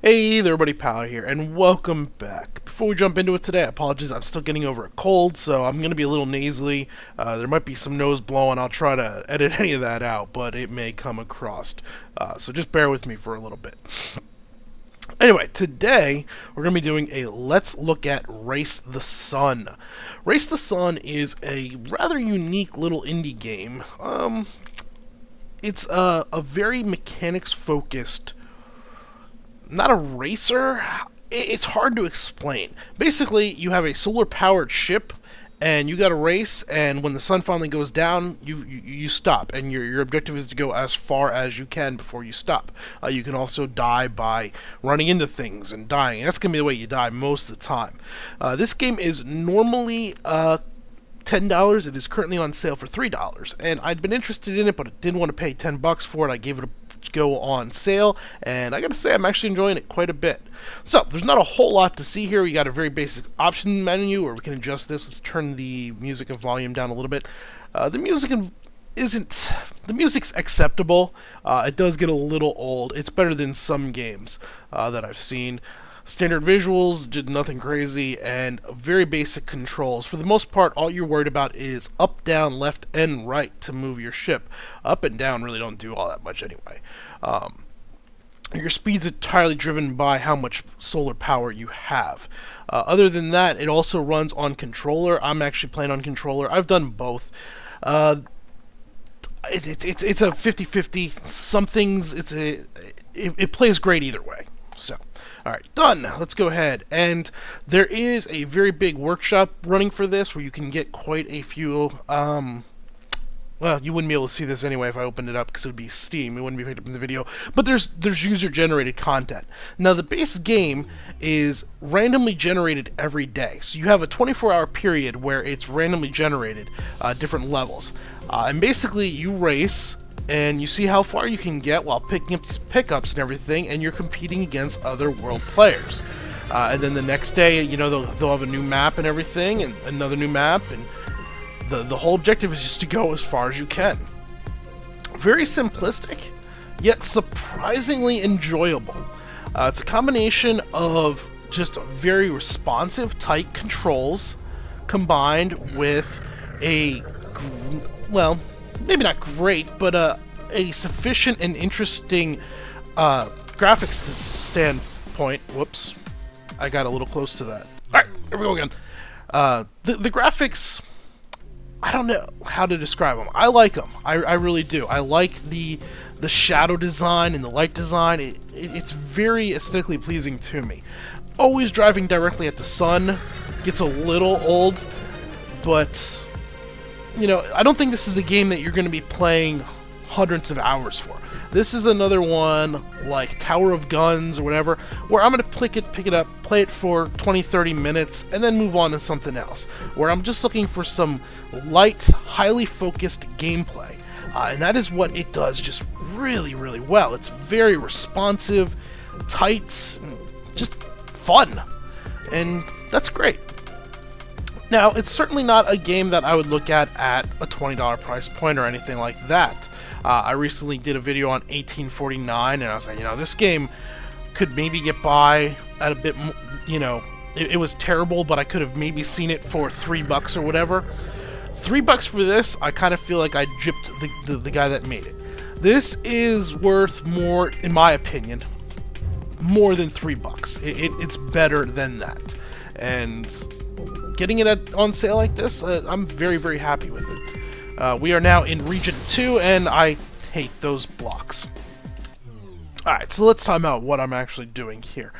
Hey there, everybody, Pal here, and welcome back. Before we jump into it today, I apologize, I'm still getting over a cold, so I'm going to be a little nasally. There might be some nose blowing. I'll try to edit any of that out, but it may come across. So just bear with me for a little bit. Anyway, today we're going to be doing a Let's Look at Race the Sun. Race the Sun is a rather unique little indie game. It's a very mechanics-focused, not a racer. It's hard to explain. Basically, you have a solar-powered ship, and you got to race. And when the sun finally goes down, you stop, and your objective is to go as far as you can before you stop. You can also die by running into things and dying. And that's gonna be the way you die most of the time. This game is normally $10. It is currently on sale for $3, and I'd been interested in it, but I didn't want to pay $10 for it. I gave it a go on sale, and I gotta say I'm actually enjoying it quite a bit. So there's not a whole lot to see here. We got a very basic option menu where we can adjust this. Let's turn the music and volume down a little bit. The music's acceptable. It does get a little old. It's better than some games that I've seen. Standard visuals, did nothing crazy, and very basic controls. For the most part, all you're worried about is up, down, left, and right to move your ship. Up and down really don't do all that much anyway. Your speed's entirely driven by how much solar power you have. Other than that, it also runs on controller. I'm actually playing on controller. I've done both. It's a 50-50. Some things, it plays great either way. So, alright, done. Let's go ahead. And there is a very big workshop running for this where you can get quite a few, well, you wouldn't be able to see this anyway if I opened it up because it would be Steam. It wouldn't be picked up in the video. But there's user-generated content. Now, the base game is randomly generated every day. So you have a 24-hour period where it's randomly generated, different levels. And basically, you race, and you see how far you can get while picking up these pickups and everything, and you're competing against other world players. And then the next day, you know, they'll have a new map and everything, and another new map, and the whole objective is just to go as far as you can. Very simplistic, yet surprisingly enjoyable. It's a combination of just very responsive, tight controls combined with a, well, maybe not great, but a sufficient and interesting graphics standpoint. Whoops, I got a little close to that. Alright, here we go again. The graphics, I don't know how to describe them. I like them. I really do. I like the shadow design and the light design. It's very aesthetically pleasing to me. Always driving directly at the sun gets a little old, but you know, I don't think this is a game that you're going to be playing hundreds of hours for. This is another one like Tower of Guns or whatever, where I'm going to pick it up, play it for 20-30 minutes, and then move on to something else, where I'm just looking for some light, highly focused gameplay. And that is what it does just really, really well. It's very responsive, tight, just fun. And that's great. Now, it's certainly not a game that I would look at a $20 price point or anything like that. I recently did a video on 1849, and I was like, you know, this game could maybe get by at a bit, you know, it was terrible, but I could have maybe seen it for $3 or whatever. $3 for this, I kind of feel like I gypped the guy that made it. This is worth more, in my opinion, more than $3. It's better than that. And getting it on sale like this, I'm very, very happy with it. We are now in Region 2, and I hate those blocks. Alright, so let's time out what I'm actually doing here.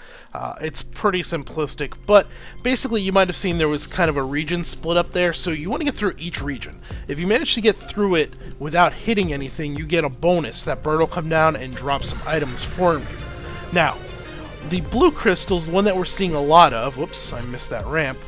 It's pretty simplistic, but basically you might have seen there was kind of a region split up there, so you want to get through each region. If you manage to get through it without hitting anything, you get a bonus. That bird will come down and drop some items for you. Now, the blue crystals, the one that we're seeing a lot of, whoops, I missed that ramp,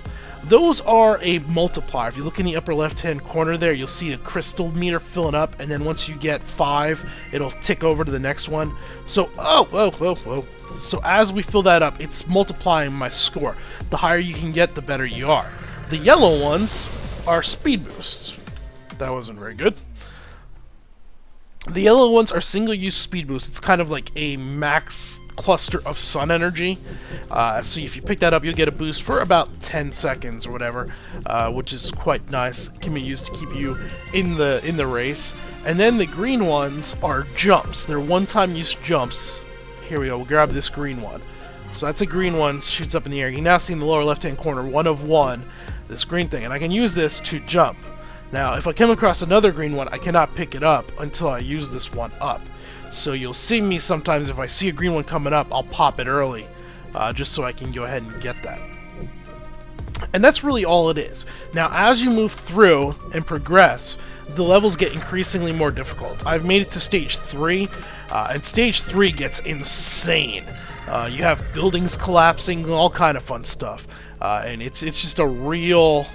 those are a multiplier. If you look in the upper left-hand corner there, you'll see a crystal meter filling up, and then once you get 5, it'll tick over to the next one. So, whoa. So as we fill that up, it's multiplying my score. The higher you can get, the better you are. The yellow ones are speed boosts. That wasn't very good. The yellow ones are single-use speed boosts. It's kind of like a max cluster of sun energy. So if you pick that up, you'll get a boost for about 10 seconds or whatever, which is quite nice. It can be used to keep you in the race. And then the green ones are jumps. They're one-time use jumps. Here we go. We'll grab this green one. So that's a green one, shoots up in the air. You can now see in the lower left-hand corner, 1 of 1, this green thing. And I can use this to jump. Now, if I come across another green one, I cannot pick it up until I use this one up. So you'll see me sometimes, if I see a green one coming up, I'll pop it early, just so I can go ahead and get that. And that's really all it is. Now, as you move through and progress, the levels get increasingly more difficult. I've made it to stage 3, and stage 3 gets insane. You have buildings collapsing, all kind of fun stuff, and it's just a real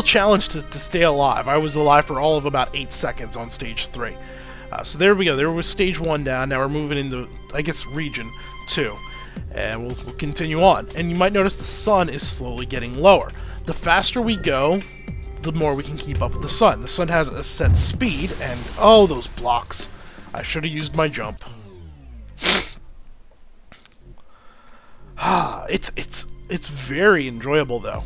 challenge to stay alive. I was alive for all of about 8 seconds on stage 3. So there we go. There was stage 1 down. Now we're moving into, I guess, region 2. And we'll continue on. And you might notice the sun is slowly getting lower. The faster we go, the more we can keep up with the sun. The sun has a set speed, and oh, those blocks. I should have used my jump. It's very enjoyable, though.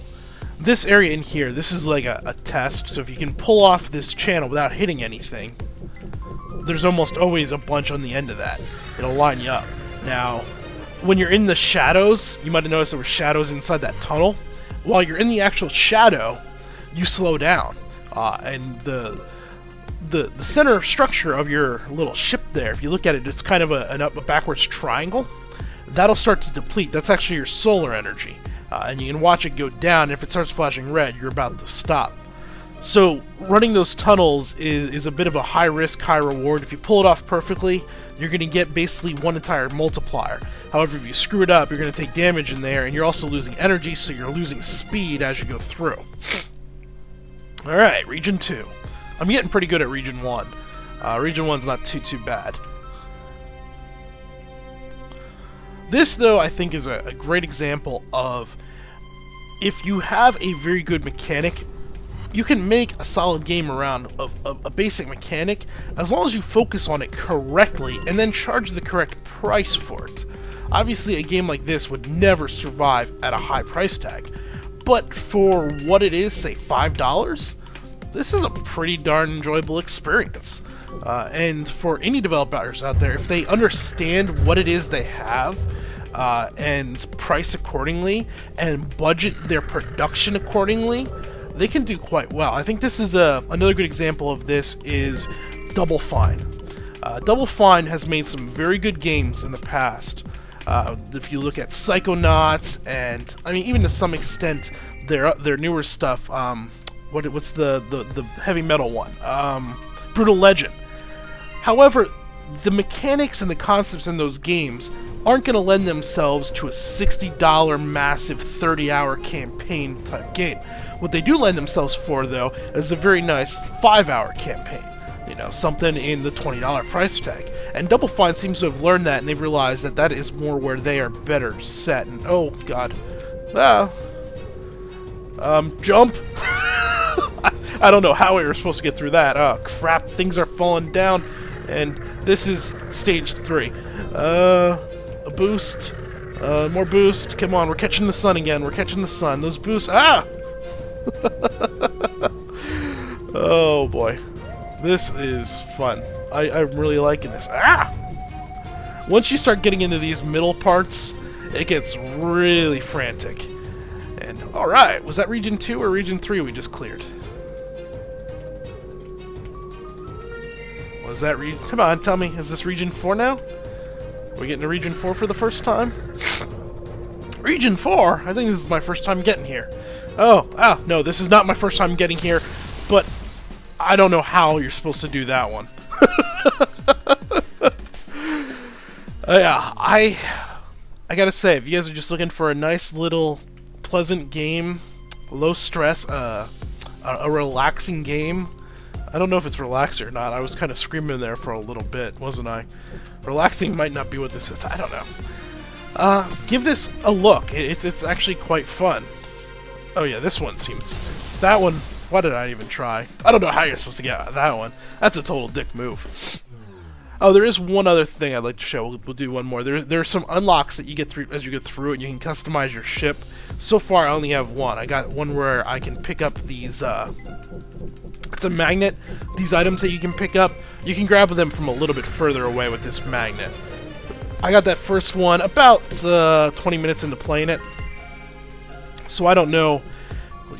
This area in here, this is like a test, so if you can pull off this channel without hitting anything, there's almost always a bunch on the end of that. It'll line you up. Now, when you're in the shadows, you might have noticed there were shadows inside that tunnel. While you're in the actual shadow, you slow down. And the center structure of your little ship there, if you look at it, it's kind of a backwards triangle. That'll start to deplete. That's actually your solar energy. And you can watch it go down. If it starts flashing red, you're about to stop. So running those tunnels is a bit of a high risk, high reward. If you pull it off perfectly, you're going to get basically one entire multiplier. However, if you screw it up, you're going to take damage in there, and you're also losing energy, so you're losing speed as you go through. Alright, Region 2. I'm getting pretty good at Region 1. Region 1's not too bad. This, though, I think is a great example of if you have a very good mechanic, you can make a solid game around a basic mechanic as long as you focus on it correctly and then charge the correct price for it. Obviously, a game like this would never survive at a high price tag, but for what it is, say $5, this is a pretty darn enjoyable experience. And for any developers out there, if they understand what it is they have, and price accordingly, and budget their production accordingly, they can do quite well. I think this is another good example of this is Double Fine. Double Fine has made some very good games in the past. If you look at Psychonauts, and I mean even to some extent their newer stuff. What's the heavy metal one? Brutal Legend. However, the mechanics and the concepts in those games aren't going to lend themselves to a $60 massive 30-hour campaign type game. What they do lend themselves for, though, is a very nice 5-hour campaign. You know, something in the $20 price tag. And Double Fine seems to have learned that, and they've realized that that is more where they are better set. And oh god, jump. I don't know how we were supposed to get through that. Oh crap, things are falling down. And this is stage 3. A boost. More boost. Come on, we're catching the sun again. We're catching the sun. Those boosts. Ah! Oh boy. This is fun. I'm really liking this. Ah! Once you start getting into these middle parts, it gets really frantic. And alright, was that Region 2 or Region 3 we just cleared? Was that come on, tell me, is this Region 4 now? Are we getting to Region 4 for the first time? Region 4? I think this is my first time getting here. Oh, no, this is not my first time getting here, but I don't know how you're supposed to do that one. Yeah, I gotta say, if you guys are just looking for a nice little pleasant game, low stress, a relaxing game, I don't know if it's relaxing or not. I was kind of screaming there for a little bit, wasn't I? Relaxing might not be what this is. I don't know. Give this a look. It's actually quite fun. Oh yeah, this one seems... That one... Why did I even try? I don't know how you're supposed to get that one. That's a total dick move. Oh, there is one other thing I'd like to show. We'll do one more. There are some unlocks that you get through as you go through it. You can customize your ship. So far, I only have one. I got one where I can pick up these. It's a magnet. These items that you can pick up, you can grab them from a little bit further away with this magnet. I got that first one about 20 minutes into playing it, so I don't know.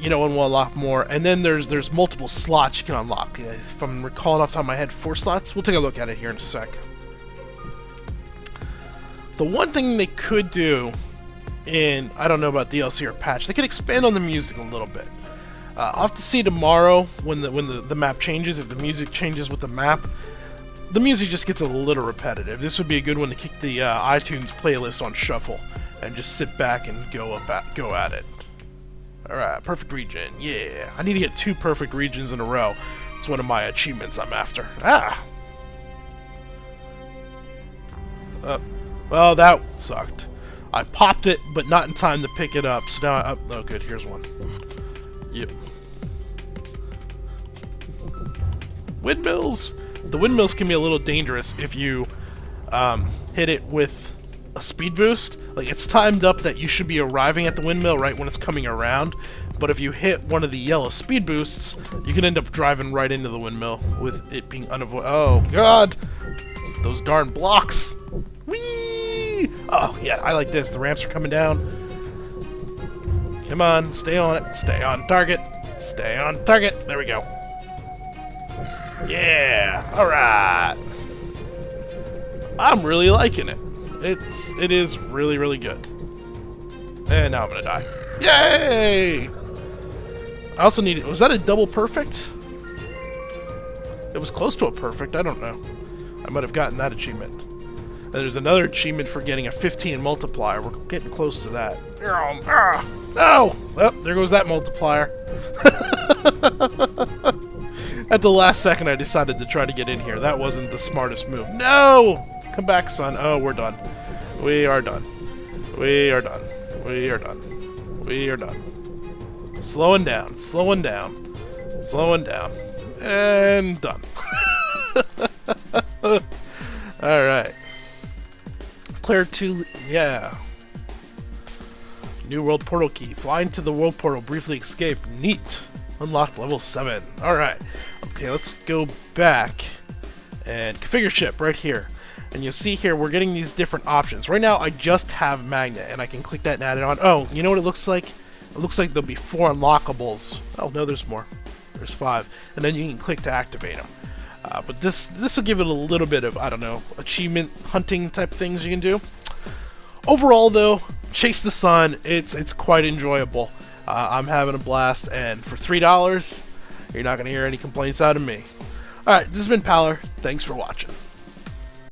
You know, and we'll unlock more. And then there's multiple slots you can unlock. If I'm recalling off the top of my head, 4 slots. We'll take a look at it here in a sec. The one thing they could do in, I don't know about DLC or patch, they could expand on the music a little bit. I'll have to see tomorrow when the map changes, if the music changes with the map. The music just gets a little repetitive. This would be a good one to kick the iTunes playlist on shuffle and just sit back and go at it. Alright, perfect region. Yeah. I need to get 2 perfect regions in a row. It's one of my achievements I'm after. Ah! Well, that sucked. I popped it, but not in time to pick it up. So now oh, good. Here's one. Yep. Windmills! The windmills can be a little dangerous if you hit it with a speed boost. Like, it's timed up that you should be arriving at the windmill right when it's coming around, but if you hit one of the yellow speed boosts, you can end up driving right into the windmill with it being unavoidable. Oh god, those darn blocks. Whee! Oh yeah, I like this. The ramps are coming down. Come on, stay on it. Stay on target. Stay on target. There we go. Yeah, all right. I'm really liking it. It is really, really good. And now I'm gonna die. Yay! I also need it. Was that a double perfect? It was close to a perfect. I don't know. I might have gotten that achievement. And there's another achievement for getting a 15 multiplier. We're getting close to that. No! Well, there goes that multiplier. At the last second, I decided to try to get in here. That wasn't the smartest move. No! Come back, son. Oh, we're done. We are done. We are done. We are done. We are done. Slowing down. Slowing down. Slowing down. And done. Alright. Clear 2... Yeah. New world portal key. Fly into the world portal. Briefly escape. Neat. Unlocked level 7. Alright. Okay, let's go back. And configure ship right here. And you'll see here, we're getting these different options. Right now, I just have magnet, and I can click that and add it on. Oh, you know what it looks like? It looks like there'll be 4 unlockables. Oh, no, there's more. There's 5. And then you can click to activate them. But this will give it a little bit of, I don't know, achievement hunting type things you can do. Overall, though, Chase the Sun, it's quite enjoyable. I'm having a blast, and for $3, you're not going to hear any complaints out of me. Alright, this has been Paler. Thanks for watching.